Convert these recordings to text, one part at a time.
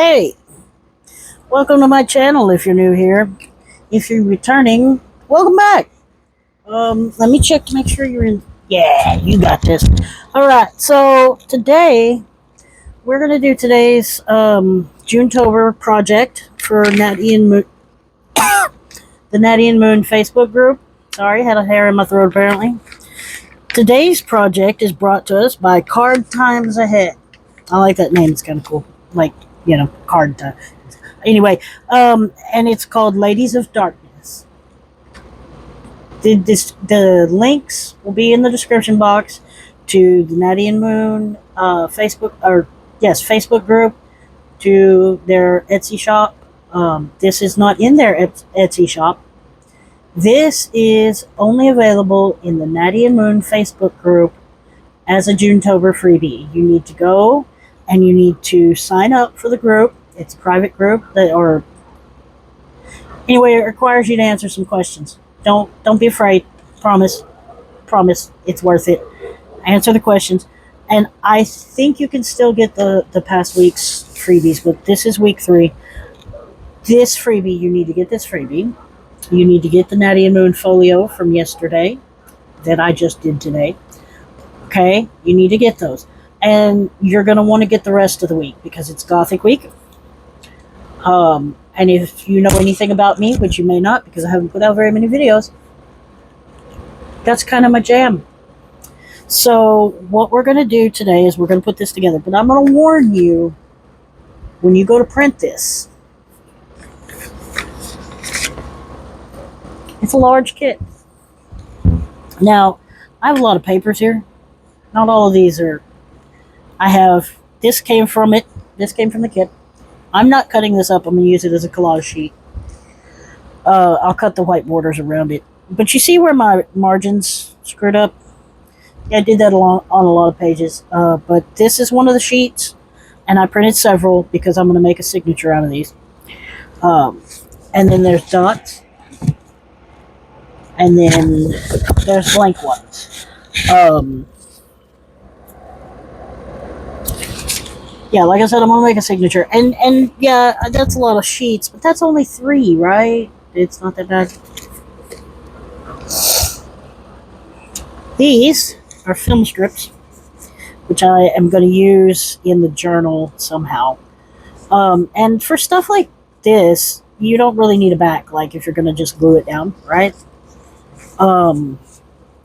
Hey, welcome to my channel if you're new here. If you're returning, welcome back. Let me check to make sure you're in. Yeah, you got this. Alright, so today, we're going to do today's Junetober project for Natty and Moon, the Natty and Moon Facebook group. Sorry, had a hair in my throat apparently. Today's project is brought to us by Card Times Ahead. I like that name, it's kind of cool. Like, card time. Anyway, and it's called Ladies of Darkness. The links will be in the description box to the Natty and Moon Facebook group, to their Etsy shop. This is not in their Etsy shop. This is only available in the Natty and Moon Facebook group as a Junetober freebie. You need to go and you need to sign up for the group. It's a private group it requires you to answer some questions. Don't be afraid. Promise, it's worth it. Answer the questions, and I think you can still get the past week's freebies, but this is week 3. This freebie, you need to get this freebie. You need to get the Natty and Moon folio from yesterday that I just did today. Okay, you need to get those. And you're going to want to get the rest of the week because it's Gothic week. And if you know anything about me, which you may not because I haven't put out very many videos, that's kind of my jam. So what we're going to do today is we're going to put this together. But I'm going to warn you, when you go to print this, it's a large kit. Now, I have a lot of papers here. Not all of these are... this came from the kit. I'm not cutting this up. I'm going to use it as a collage sheet. I'll cut the white borders around it. But you see where my margins screwed up? Yeah, I did that on a lot of pages. But this is one of the sheets, and I printed several because I'm going to make a signature out of these. And then there's dots. And then there's blank ones. Yeah, like I said, I'm going to make a signature. And yeah, that's a lot of sheets, but that's only 3, right? It's not that bad. These are film strips, which I am going to use in the journal somehow. And for stuff like this, you don't really need a back, like if you're going to just glue it down, right? You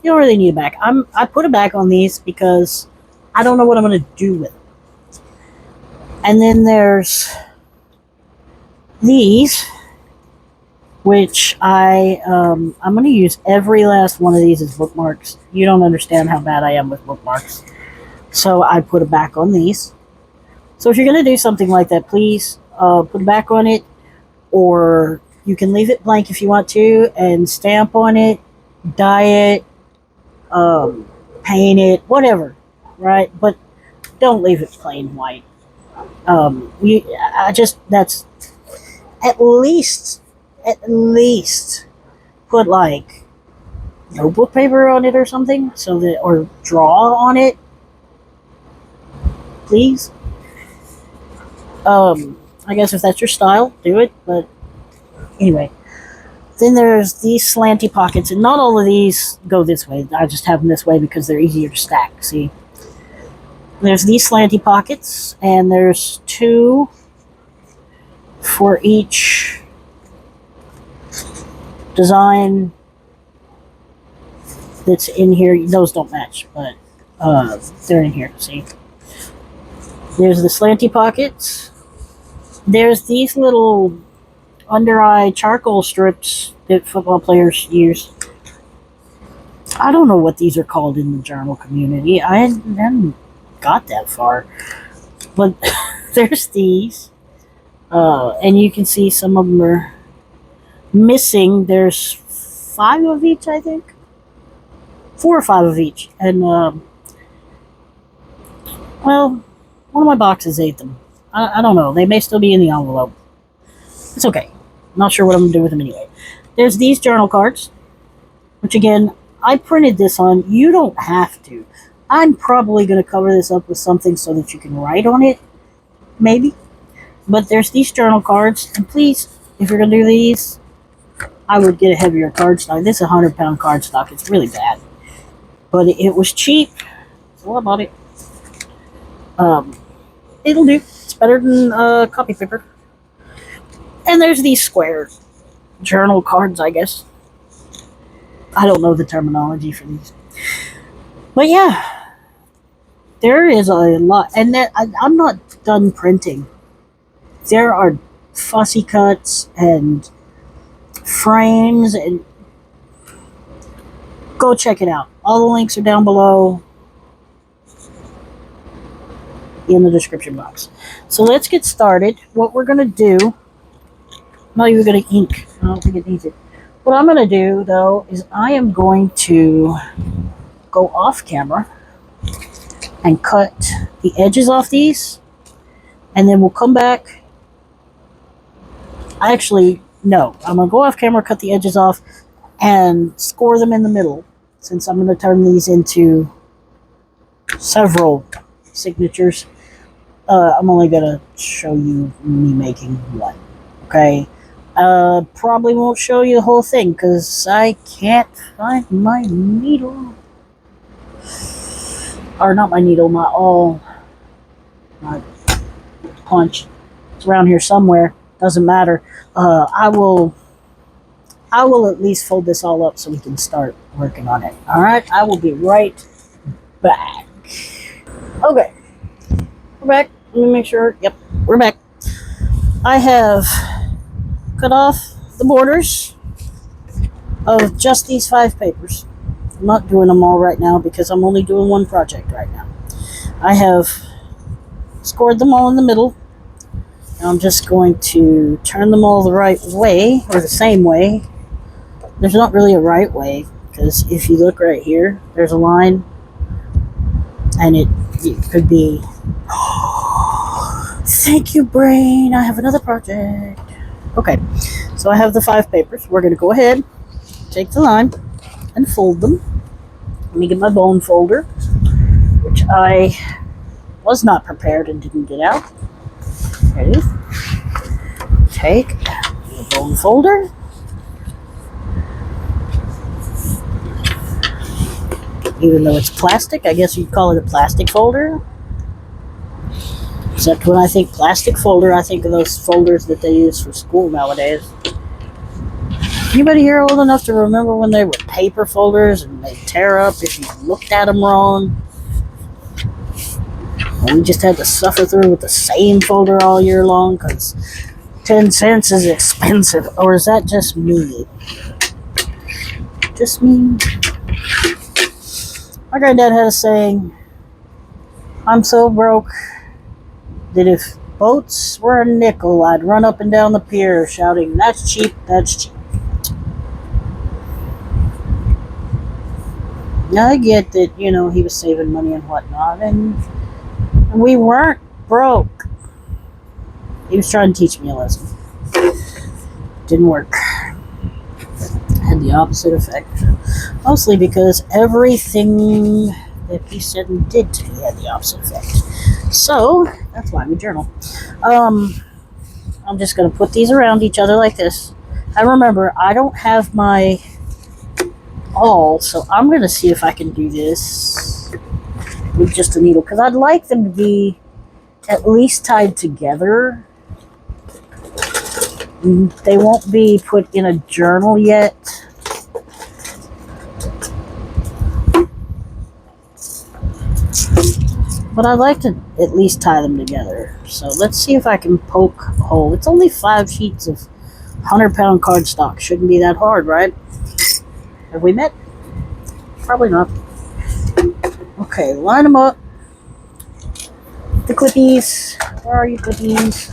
don't really need a back. I put a back on these because I don't know what I'm going to do with them. And then there's these, which I'm going to use every last one of these as bookmarks. You don't understand how bad I am with bookmarks. So I put a back on these. So if you're going to do something like that, please put a back on it. Or you can leave it blank if you want to and stamp on it, dye it, paint it, whatever, right? But don't leave it plain white. That's at least put like notebook paper on it or something, so that, or draw on it, please. I guess if that's your style, do it, but anyway. Then there's these slanty pockets, and not all of these go this way. I just have them this way because they're easier to stack, see? There's these slanty pockets, and there's 2 for each design that's in here. Those don't match, but they're in here, see? There's the slanty pockets. There's these little under-eye charcoal strips that football players use. I don't know what these are called in the journal community. I haven't got that far, but there's these, and you can see some of them are missing. There's 5 of each, I think, 4 or 5 of each, and well, one of my boxes ate them. I don't know, they may still be in the envelope. It's okay, not sure what I'm gonna do with them anyway. There's these journal cards, which again, I printed this on. You don't have to. I'm probably going to cover this up with something so that you can write on it, maybe. But there's these journal cards, and please, if you're gonna do these, I would get a heavier cardstock. This is a 100-pound cardstock. It's really bad, but it was cheap, so I bought it. It'll do. It's better than copy paper. And there's these square journal cards, I guess. I don't know the terminology for these, but yeah, there is a lot, and that I'm not done printing. There are fussy cuts and frames, and go check it out. All the links are down below in the description box. So let's get started. What we're going to do, I'm not even going to ink. I don't think it needs it. What I'm going to do, though, is I am going to go off camera and cut the edges off these, and then we'll come back. Actually, no. I'm going to go off camera, cut the edges off, and score them in the middle, since I'm going to turn these into several signatures. I'm only going to show you me making one. Okay? Probably won't show you the whole thing, because I can't find my needle. Or not my needle, my punch. It's around here somewhere. Doesn't matter. I will at least fold this all up so we can start working on it. Alright, I will be right back. Okay. We're back. Let me make sure. Yep, we're back. I have cut off the borders of just these 5 papers. I'm not doing them all right now because I'm only doing one project right now. I have scored them all in the middle. I'm just going to turn them all the right way, or the same way. There's not really a right way, because if you look right here, there's a line, and it could be, thank you, brain, I have another project. Okay, so I have the 5 papers. We're going to go ahead, take the line, and fold them. Let me get my bone folder, which I was not prepared and didn't get out. There it is. Take the bone folder. Even though it's plastic, I guess you'd call it a plastic folder. Except when I think plastic folder, I think of those folders that they use for school nowadays. Anybody here old enough to remember when they were paper folders and they'd tear up if you looked at them wrong? And we just had to suffer through with the same folder all year long because 10 cents is expensive. Or is that just me? Just me? My granddad had a saying, I'm so broke that if boats were a nickel, I'd run up and down the pier shouting, that's cheap, that's cheap. Now I get that, he was saving money and whatnot, and we weren't broke. He was trying to teach me a lesson. Didn't work. Had the opposite effect. Mostly because everything that he said and did to me had the opposite effect. So, that's why we journal. I'm just going to put these around each other like this. And remember, I don't have my awl, so I'm going to see if I can do this with just a needle, because I'd like them to be at least tied together. They won't be put in a journal yet. But I'd like to at least tie them together. So let's see if I can poke a hole. It's only 5 sheets of 100-pound cardstock. Shouldn't be that hard, right? Have we met? Probably not. Okay, line them up. The clippies. Where are you, clippies?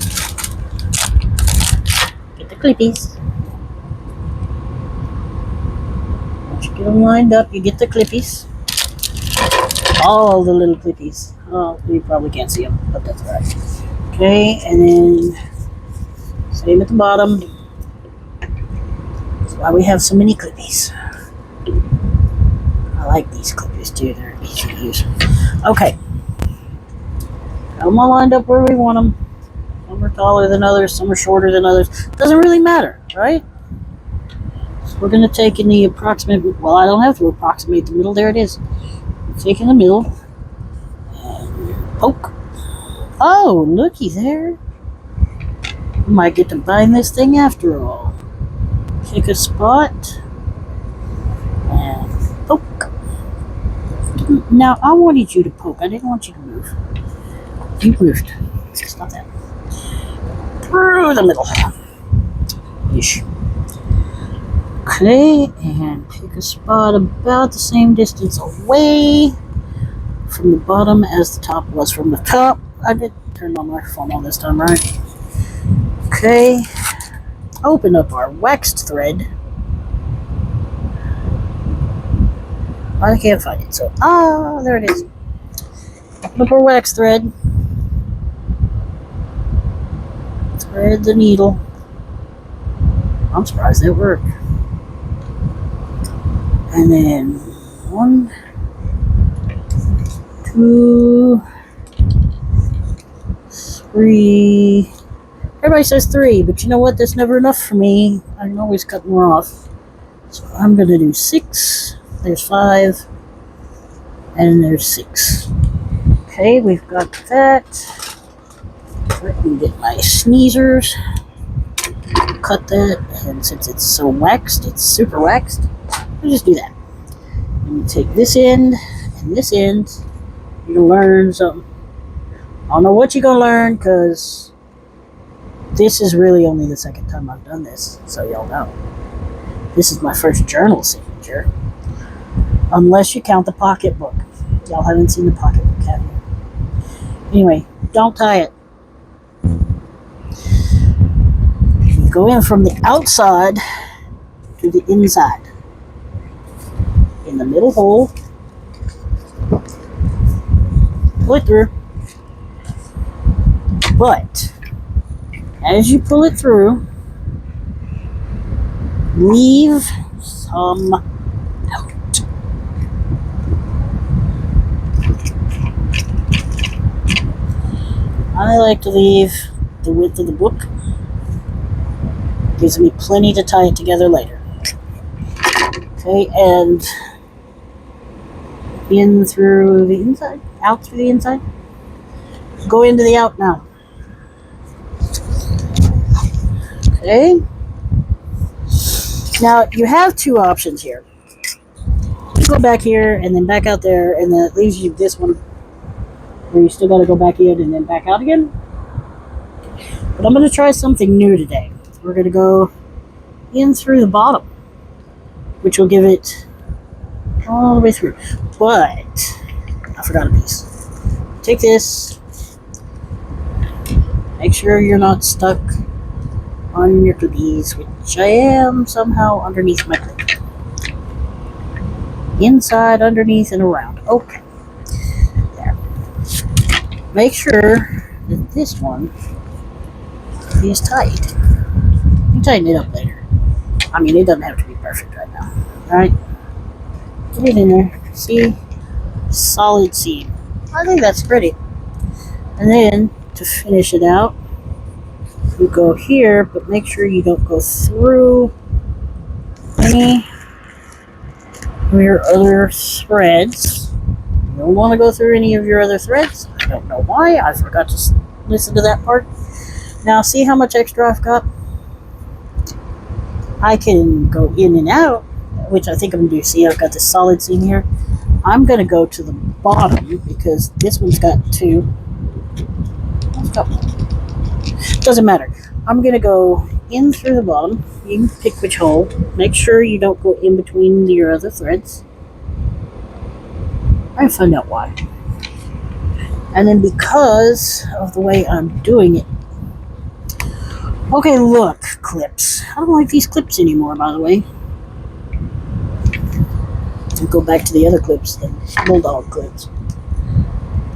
Get the clippies. Once you get them lined up, you get the clippies. All the little clippies. Oh, you probably can't see them, but that's alright. Okay, and then same at the bottom. That's why we have so many clippies. I like these clippies too, they're easy to use. Okay. Got them all lined up where we want them. Some are taller than others, some are shorter than others. Doesn't really matter, right? So we're going to take in the approximate, well, I don't have to approximate the middle. There it is. Take in the middle. And poke. Oh, looky there. We might get to bind this thing after all. Pick a spot. And poke. Now, I wanted you to poke. I didn't want you to move. You moved. Stop that. Through the middle. Ish. Okay, and pick a spot about the same distance away from the bottom as the top was from the top. I did turn my microphone on this time, right? Okay. Open up our waxed thread. I can't find it, so there it is. Open up our wax thread. Thread the needle. I'm surprised it worked. And then 1, 2, 3. Everybody says 3, but you know what? That's never enough for me. I can always cut more off. So I'm going to do 6. There's 5. And there's 6. Okay, we've got that. Let me get my sneezers. Cut that. And since it's so waxed, it's super waxed, I'll just do that. And you take this end and this end. You're going to learn something. I don't know what you're going to learn, because this is really only the second time I've done this, so y'all know. This is my first journal signature. Unless you count the pocketbook. Y'all haven't seen the pocketbook, have you? Anyway, don't tie it. You go in from the outside to the inside. In the middle hole. Pull it through. But as you pull it through, leave some out. I like to leave the width of the book. Gives me plenty to tie it together later. Okay, and in through the inside, out through the inside. Go into the out now. Okay. Now, you have 2 options here. You go back here and then back out there, and then it leaves you this one where you still got to go back in and then back out again. But I'm going to try something new today. We're going to go in through the bottom, which will give it all the way through. But I forgot a piece. Take this. Make sure you're not stuck on your clippies, which I am somehow underneath my clip. Inside, underneath, and around. Okay. There. Make sure that this one is tight. You tighten it up later. I mean, it doesn't have to be perfect right now. Alright? Get it in there. See? Solid seam. I think that's pretty. And then, to finish it out, you go here, but make sure you don't go through any of your other threads. You don't want to go through any of your other threads. I don't know why. I forgot to listen to that part. Now, see how much extra I've got? I can go in and out, which I think I'm going to do. See, I've got this solid seam here. I'm going to go to the bottom because this one's got 2. Let's go. Doesn't matter. I'm going to go in through the bottom. You can pick which hole. Make sure you don't go in between your other threads. I find out why. And then because of the way I'm doing it. Okay, look, clips. I don't like these clips anymore, by the way. I'll go back to the other clips, the bulldog clips.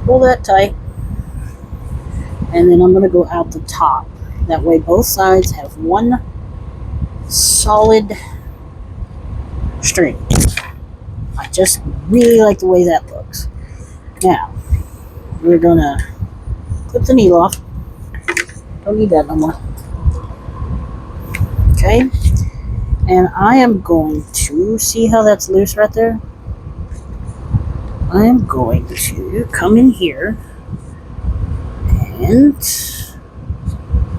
Pull that tight. And then I'm going to go out the top. That way both sides have one solid string. I just really like the way that looks. Now, we're going to clip the needle off. Don't need that no more. Okay. And I am going to see how that's loose right there. I am going to come in here and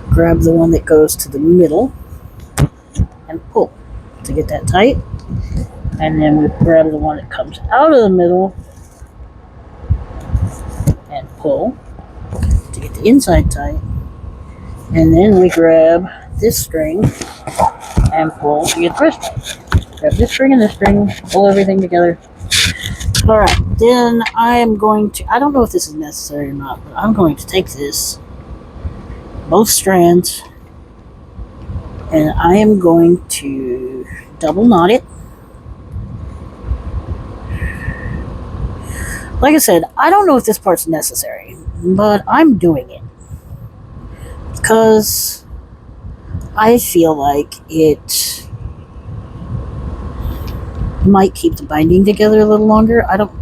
grab the one that goes to the middle and pull to get that tight. And then we grab the one that comes out of the middle and pull to get the inside tight. And then we grab this string and pull to get the rest tight. Grab this string and this string, pull everything together. Alright, then I am going to, I don't know if this is necessary or not, but I'm going to take this, both strands, and I am going to double knot it. Like I said, I don't know if this part's necessary, but I'm doing it because I feel like it might keep the binding together a little longer. I don't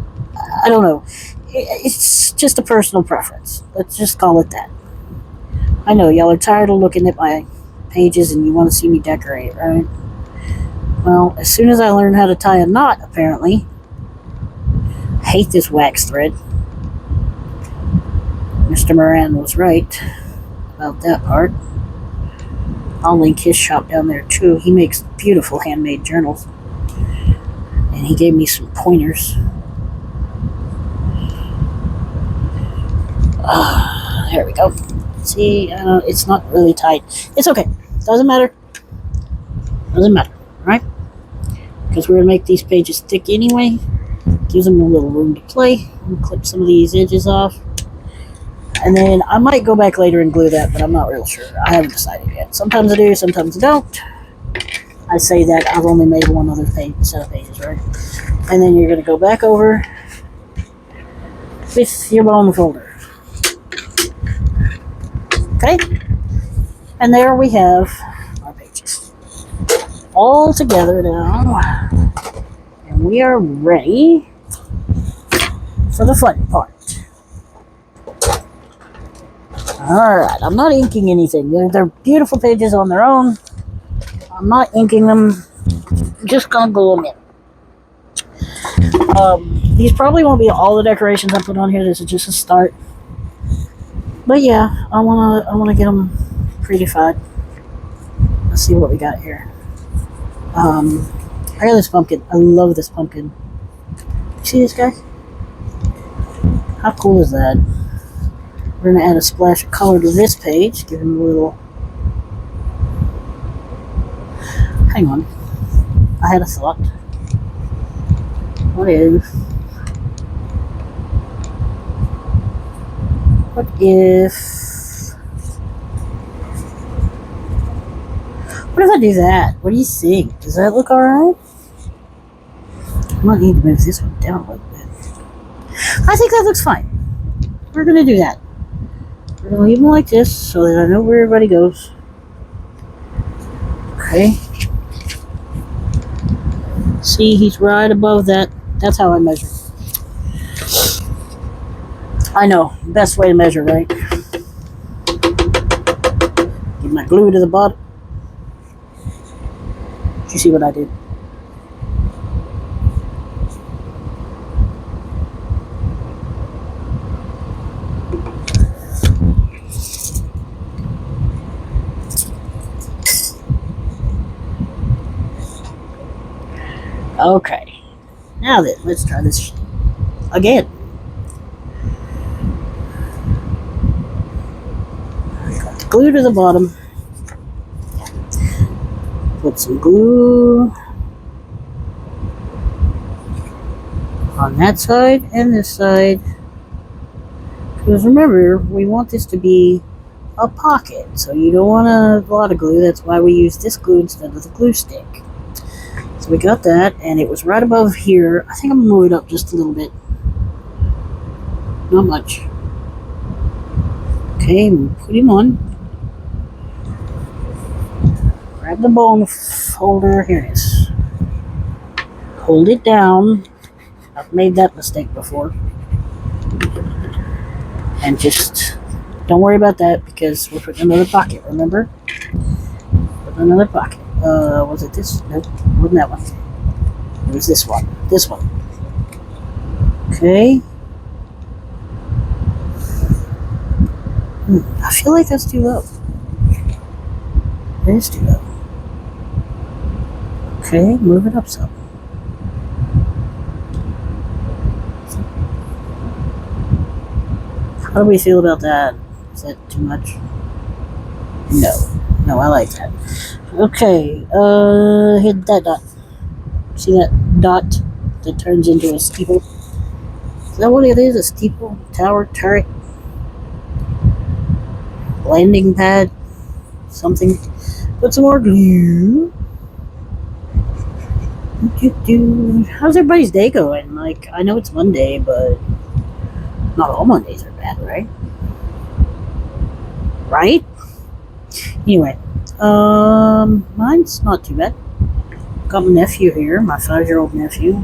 know. It's just a personal preference. Let's just call it that. I know y'all are tired of looking at my pages and you want to see me decorate, right? Well, as soon as I learn how to tie a knot, apparently, I hate this wax thread. Mr. Moran was right about that part. I'll link his shop down there too. He makes beautiful handmade journals. And he gave me some pointers. There we go. See, it's not really tight. It's okay. Doesn't matter. Doesn't matter, right? Because we're going to make these pages thick anyway. Gives them a little room to play. I'm going to clip some of these edges off. And then I might go back later and glue that, but I'm not real sure. I haven't decided yet. Sometimes I do, sometimes I don't. I say that I've only made one other set of pages, right? And then you're going to go back over with your bone folder. Okay? And there we have our pages. All together now. And we are ready for the fun part. Alright, I'm not inking anything. They're beautiful pages on their own. I'm not inking them. I'm just gonna glue them in. These probably won't be all the decorations I put on here. This is just a start. But yeah, I wanna get them prettified. Let's see what we got here. I got this pumpkin. I love this pumpkin. See this guy? How cool is that? We're gonna add a splash of color to this page. Give him a little. Hang on. I had a thought. What if I do that? What do you think? Does that look alright? I might need to move this one down a little bit. I think that looks fine. We're gonna do that. We're gonna leave them like this so that I know where everybody goes. Okay. See, he's right above that. That's how I measure. I know, best way to measure, right? Give my glue to the bottom. Did you see what I did? Okay, now then, let's try this again. Got the glue to the bottom. Put some glue on that side and this side. Because remember, we want this to be a pocket, so you don't want a lot of glue. That's why we use this glue instead of the glue stick. So we got that, and it was right above here. I think I'm gonna move it up just a little bit. Not much. Okay, put him on. Grab the bone folder. Here it is. Hold it down. I've made that mistake before. And just Don't worry about that because we're putting another pocket, remember? Put another pocket. Was it this? Nope, wasn't that one. It was this one. This one. Okay. I feel like that's too low. It is too low. Okay, move it up some. How do we feel about that? Is that too much? No. No, I like that. Okay, hit that dot. See that dot that turns into a steeple? Is that what it is? A steeple? Tower? Turret? Landing pad? Something? Put some more glue. How's everybody's day going? Like, I know it's Monday, but not all Mondays are bad, right? Right? Anyway, mine's not too bad. Got my nephew here, my 5-year-old nephew,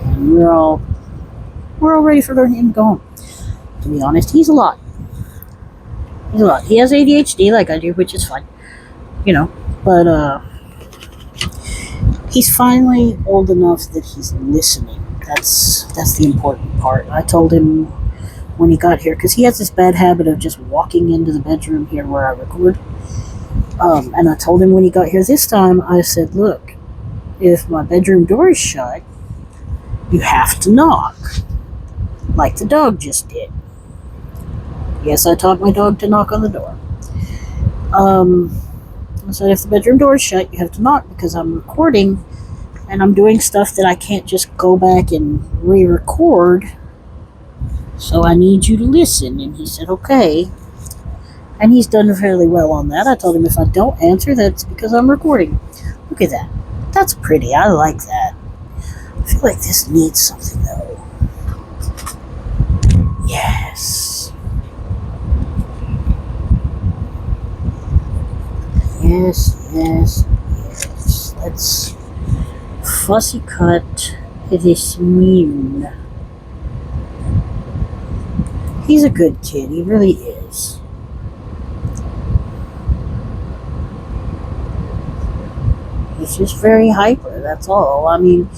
and we're all ready for him to go home. To be honest, he's a lot. He's a lot. He has ADHD like I do, which is fine, but he's finally old enough that he's listening. That's the important part. I told him when he got here, because he has this bad habit of just walking into the bedroom here where I record. And I told him when he got here this time, I said, look, if my bedroom door is shut, you have to knock, like the dog just did. Yes, I taught my dog to knock on the door. I said, if the bedroom door is shut, you have to knock because I'm recording and I'm doing stuff that I can't just go back and re-record. So I need you to listen. And he said, okay. And he's done fairly well on that. I told him if I don't answer, that's because I'm recording. Look at that. That's pretty. I like that. I feel like this needs something, though. Yes. Yes. Let's fussy cut this Moon. He's a good kid. He really is. He's just very hyper, that's all. I mean,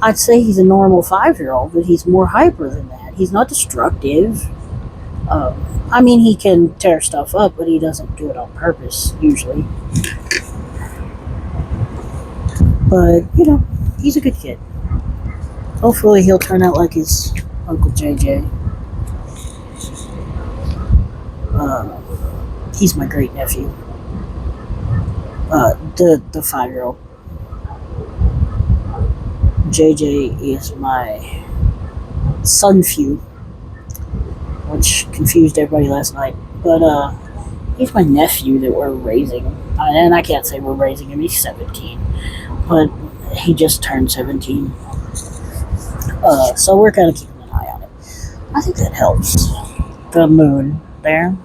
I'd say he's a normal 5-year-old, but he's more hyper than that. He's not destructive. I mean, he can tear stuff up, but he doesn't do it on purpose, usually. But, he's a good kid. Hopefully he'll turn out like his Uncle JJ. He's my great nephew. The 5-year-old. JJ is my sonfew, which confused everybody last night. But he's my nephew that we're raising, and I can't say we're raising him. He's 17, but he just turned 17. So we're kind of keeping an eye on it. I think that helps. The Moon there.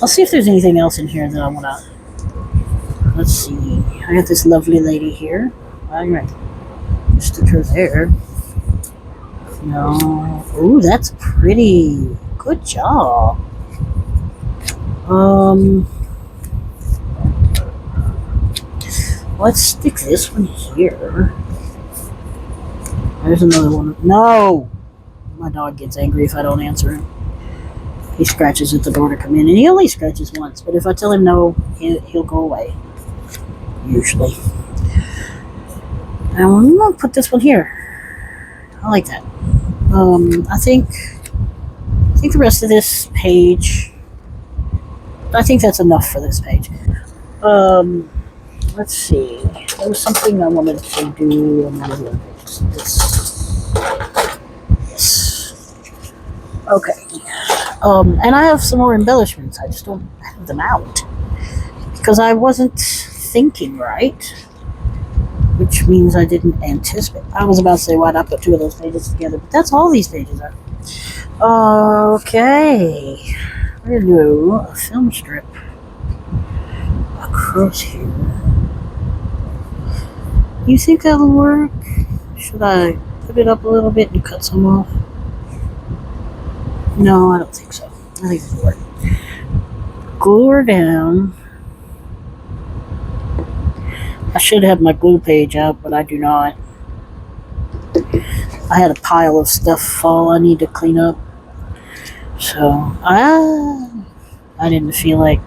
I'll see if there's anything else in here that I want to. Let's see. I got this lovely lady here. Alright. Just stick her there. No. Ooh, that's pretty. Good job. Let's stick this one here. There's another one. No! My dog gets angry if I don't answer him. He scratches at the door to come in, and he only scratches once, but if I tell him no, he'll go away. Usually. And I'm going to put this one here. I like that. I think the rest of this page, I think that's enough for this page. Let's see. There was something I wanted to do on the other page. This. Okay. And I have some more embellishments. I just don't have them out. Because I wasn't thinking right. Which means I didn't anticipate. I was about to say, why'd I put two of those pages together? But that's all these pages are. Okay. We're going to do a film strip across here. You think that'll work? Should I put it up a little bit and cut some off? No, I don't think so. I think it'll work. Glue her down. I should have my glue page out, but I do not. I had a pile of stuff fall I need to clean up. So, I didn't feel like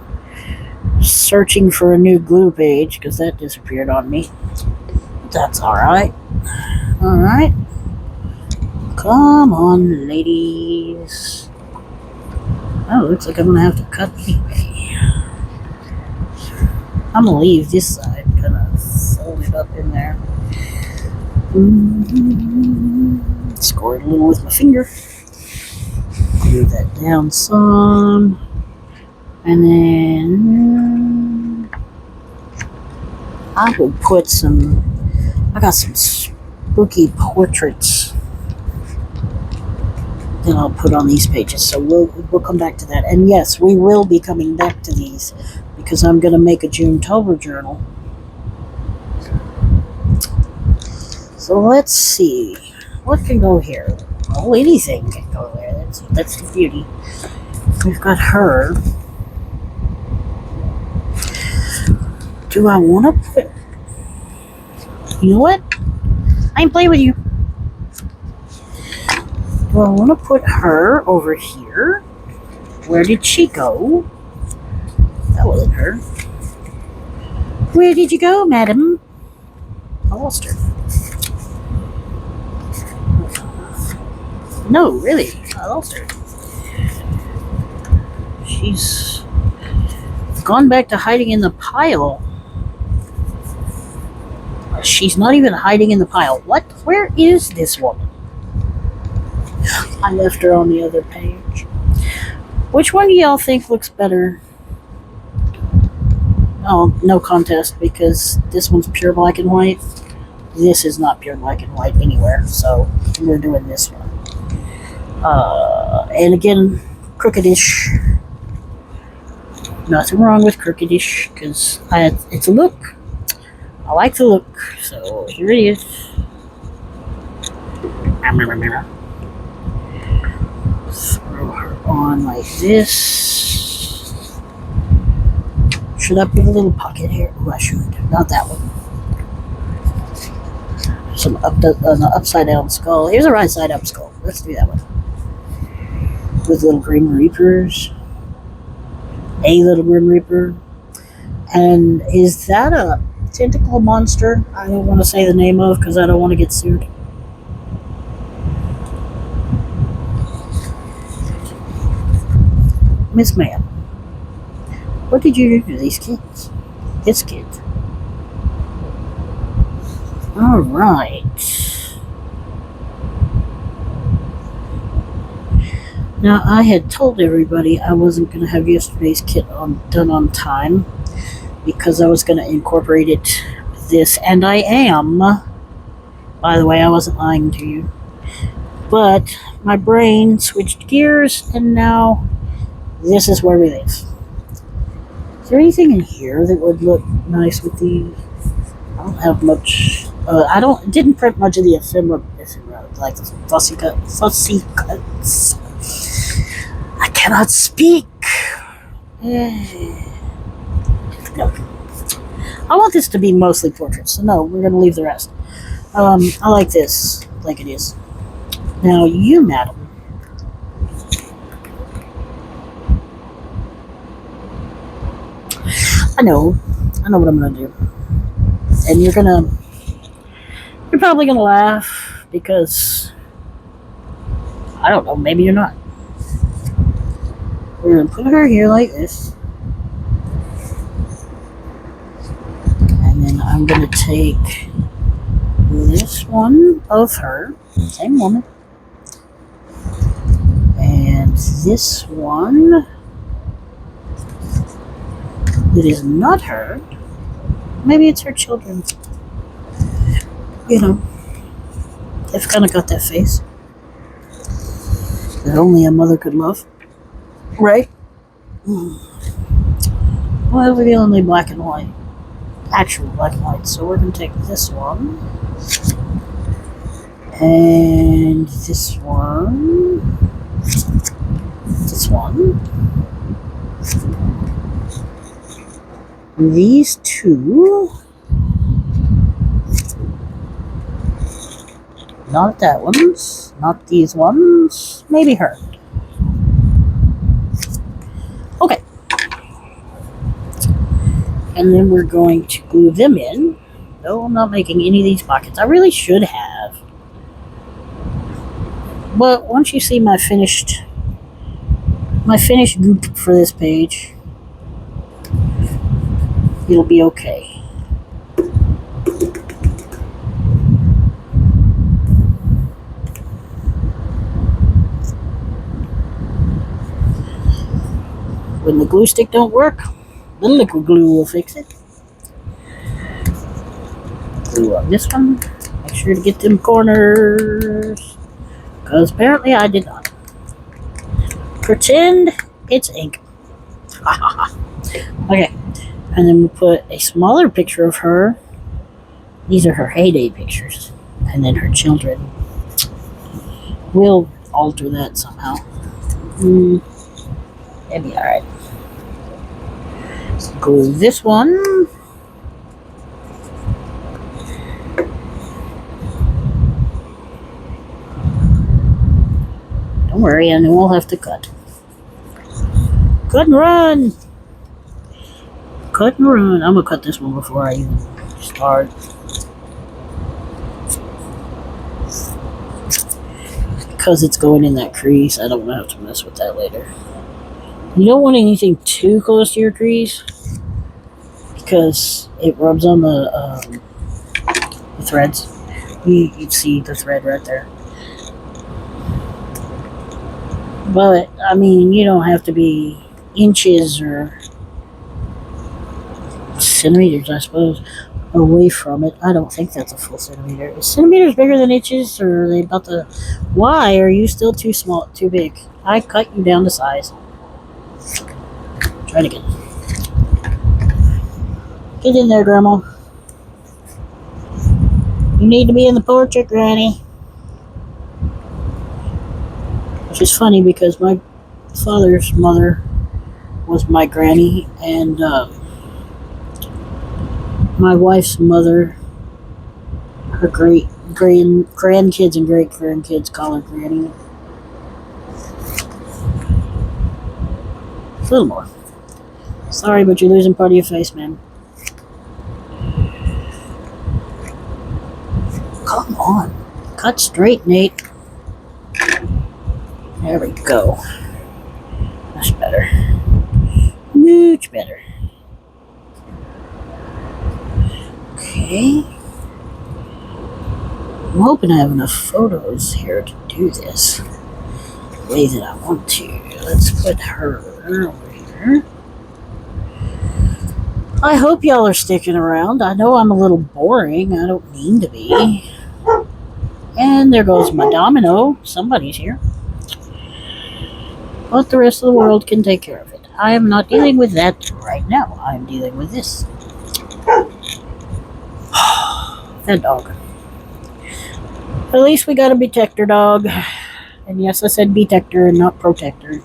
searching for a new glue page because that disappeared on me. That's alright. Alright. Come on, ladies. Oh, looks like I'm going to have to cut anyway. I'm going to leave this side kind of folded up in there. Score it a little with my finger. Glue that down some. And then I will put some, I got some spooky portraits that I'll put on these pages. So we'll come back to that. And yes, we will be coming back to these because I'm going to make a June-tober journal. So let's see. What can go here? Oh, anything can go there. That's the beauty. We've got her. Do I want to put... You know what? I ain't playing with you. Do I want to put her over here? Where did she go? That wasn't her. Where did you go, madam? I lost her. No, really. I lost her. She's gone back to hiding in the pile. She's not even hiding in the pile. What? Where is this woman? I left her on the other page. Which one do y'all think looks better? Oh, no contest, because this one's pure black and white. This is not pure black and white anywhere, so we're doing this one. And again, crookedish. Nothing wrong with crookedish, because it's a look. I like the look, so here it is. Throw her on like this. Should I put a little pocket here? Oh, I should. Not that one. Some upside down skull. Here's a right side up skull. Let's do that one. With little Grim Reapers. A little Grim Reaper. And is that a tentacle monster? I don't want to say the name of because I don't want to get sued. Miss Ma'am, what did you do to these kids? This kid. Alright. Now, I had told everybody I wasn't going to have yesterday's kit done on time because I was going to incorporate it with this, and I am. By the way, I wasn't lying to you. But my brain switched gears, and now this is where we live. Is there anything in here that would look nice with the... I don't have much... didn't print much of the ephemera like the fussy cuts. I cannot speak. No. I want this to be mostly portraits, so no, we're going to leave the rest. I like this, like it is. Now, you, madam. I know what I'm going to do. And you're probably going to laugh because, I don't know, maybe you're not. We're going to put her here like this. And then I'm going to take this one of her, same woman. And this one that is not her. Maybe it's her children. You know, they've kind of got that face that only a mother could love. Right? Well, we're the only black and white. Actual black and white. So we're going to take this one. And this one. one. These two. Not that ones. Not these ones. Maybe her. Okay. And then we're going to glue them in. No, I'm not making any of these pockets. I really should have. But once you see my finished goop for this page, it'll be okay. When the glue stick don't work, the liquid glue will fix it. Glue on this one. Make sure to get them corners, because apparently I did not. Pretend it's ink. Okay, and then we'll put a smaller picture of her. These are her heyday pictures, and then her children. We'll alter that somehow. That'd be alright. Glue this one. Don't worry, and then we'll have to cut. Cut and run! Cut and run. I'm gonna cut this one before I even start. Because it's going in that crease, I don't have to mess with that later. You don't want anything too close to your crease, because it rubs on the threads. You see the thread right there. But, I mean, you don't have to be inches or centimeters, I suppose, away from it. I don't think that's a full centimeter. Is centimeters bigger than inches, or are they about the... Why are you still too small, too big? I cut you down to size. Try it again. Get in there, Grandma. You need to be in the portrait, Granny. Which is funny because my father's mother was my granny, and my wife's mother, her grandkids and great grandkids call her Granny. A little more. Sorry, but you're losing part of your face, man. Come on. Cut straight, Nate. There we go. That's better. Much better. Okay. I'm hoping I have enough photos here to do this the way that I want to. Let's put her over here. I hope y'all are sticking around. I know I'm a little boring. I don't mean to be. And there goes my domino. Somebody's here. But the rest of the world can take care of it. I am not dealing with that right now. I am dealing with this. That dog. At least we got a protector dog. And yes, I said protector and not protector.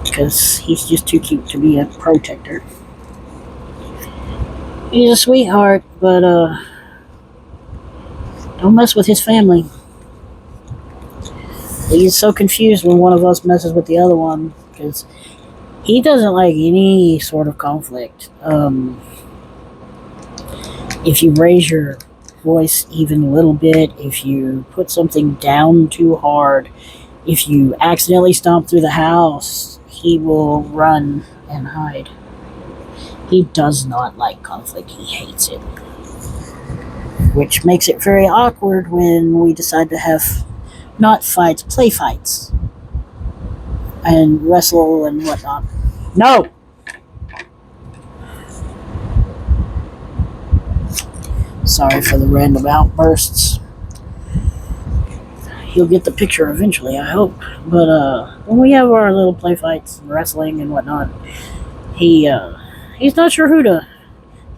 Because he's just too cute to be a protector. He's a sweetheart, but don't mess with his family. He's so confused when one of us messes with the other one, because he doesn't like any sort of conflict. If you raise your voice even a little bit, if you put something down too hard, if you accidentally stomp through the house, he will run and hide. He does not like conflict. He hates it. Which makes it very awkward when we decide to have not fights, play fights. And wrestle and whatnot. No! Sorry for the random outbursts. You'll get the picture eventually, I hope. But when we have our little play fights and wrestling and whatnot, he's not sure who to...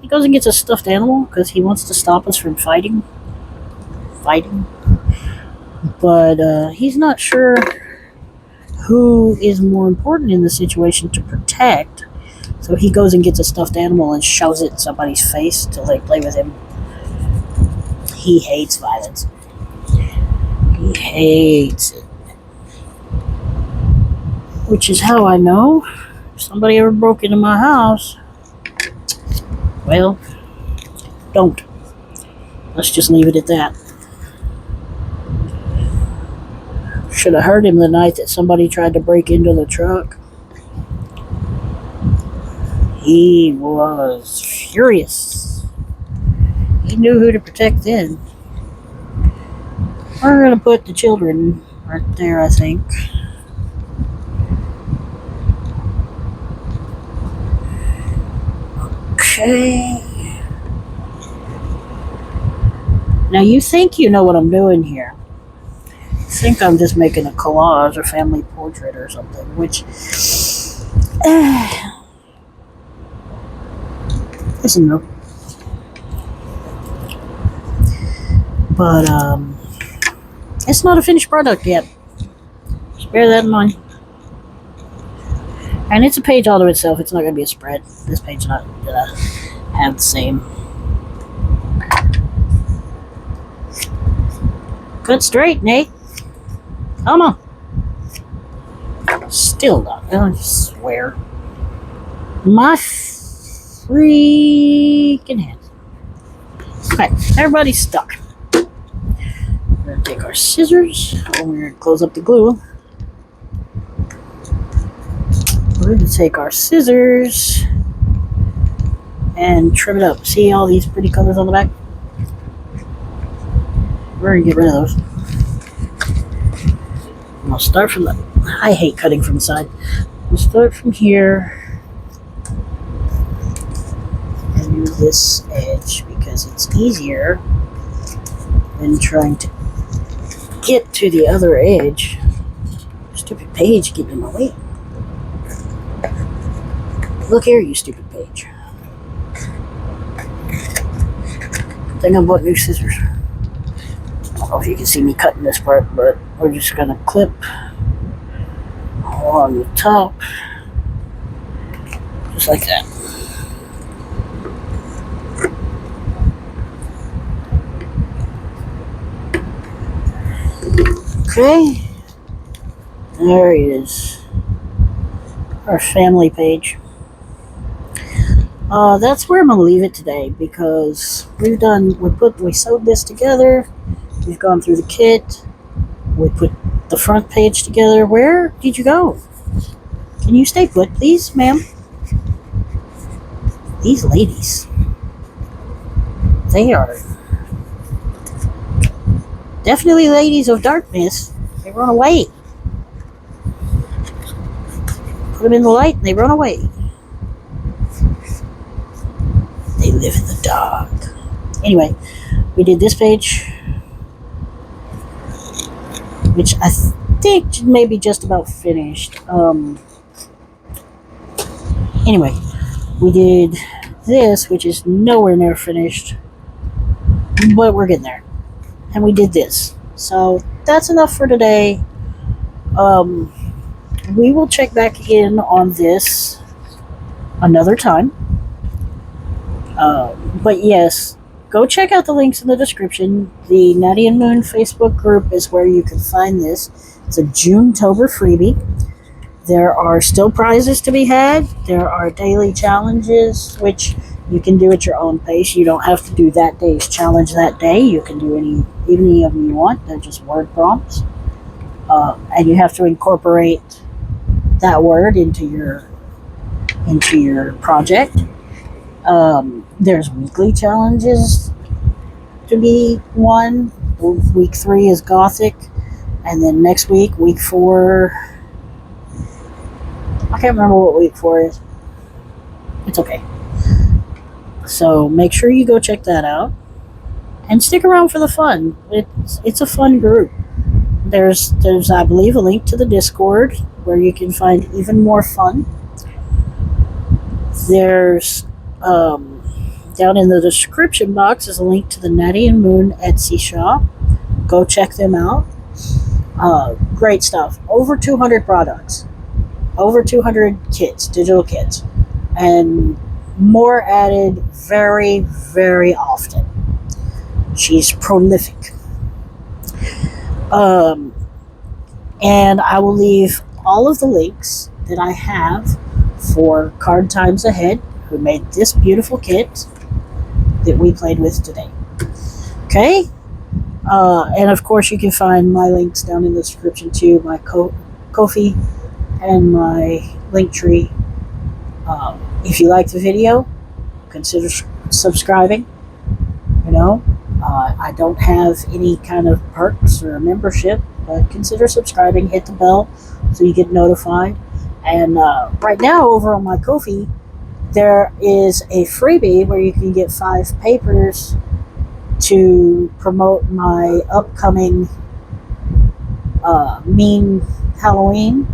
He goes and gets a stuffed animal because he wants to stop us from fighting. But he's not sure who is more important in the situation to protect. So he goes and gets a stuffed animal and shoves it in somebody's face till they play with him. He hates violence. He hates it. Which is how I know if somebody ever broke into my house, well, don't. Let's just leave it at that. Should have heard him the night that somebody tried to break into the truck. He was furious. He knew who to protect then. We're going to put the children right there, I think. Okay. Now you think you know what I'm doing here. You think I'm just making a collage or family portrait or something, which isn't no. But it's not a finished product yet. Just bear that in mind. And it's a page all to itself. It's not going to be a spread. This page is not going to have the same. Cut straight, Nate. Come on. Still not. I swear. My freaking hands. Okay, everybody's stuck. We're going to take our scissors. We're going to close up the glue. We're going to take our scissors and trim it up. See all these pretty colors on the back? We're going to get rid of those. I'll start from the... I hate cutting from the side. We'll start from here and do this edge because it's easier than trying to get to the other edge. Stupid page getting in my way. Look here, you stupid page. I think I bought new scissors. I don't know if you can see me cutting this part, but we're just going to clip along the top. Just like that. Okay. There it is. Our family page. That's where I'm gonna leave it today because we sewed this together. We've gone through the kit. We put the front page together. Where did you go? Can you stay put, please, ma'am? These ladies, they are definitely ladies of darkness. They run away. Put them in the light and they run away. They live in the dark. Anyway, we did this page, which I think may be just about finished. Anyway, we did this, which is nowhere near finished, but we're getting there. And we did this. So that's enough for today. We will check back in on this another time. But yes, go check out the links in the description. The Natty and Moon Facebook group is where you can find this. It's a June-tober freebie. There are still prizes to be had. There are daily challenges, which you can do at your own pace. You don't have to do that day's challenge that day. You can do any of them you want. They're just word prompts. And you have to incorporate that word into your project. There's weekly challenges to be won. Week 3 is Gothic, and then next week, week 4, I can't remember what week 4 is. It's okay. So make sure you go check that out, and stick around for the fun. It's a fun group. There's I believe a link to the Discord where you can find even more fun. There's down in the description box is a link to the Natty and Moon Etsy shop. Go check them out. Great stuff. Over 200 products. Over 200 kits, digital kits. And more added very, very often. She's prolific. And I will leave all of the links that I have for Card Times Ahead, who made this beautiful kit that we played with today. Okay? And of course, you can find my links down in the description too, my Ko-fi and my link tree. If you like the video, consider subscribing. You know, I don't have any kind of perks or membership, but consider subscribing. Hit the bell so you get notified. And right now, over on my Ko-fi, there is a freebie where you can get 5 papers to promote my upcoming Mean Halloween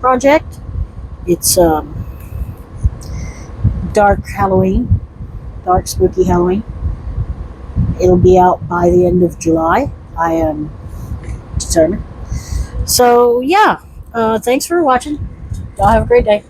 project. It's dark Halloween, dark spooky Halloween. It'll be out by the end of July. I am determined. So yeah, thanks for watching. Y'all have a great day.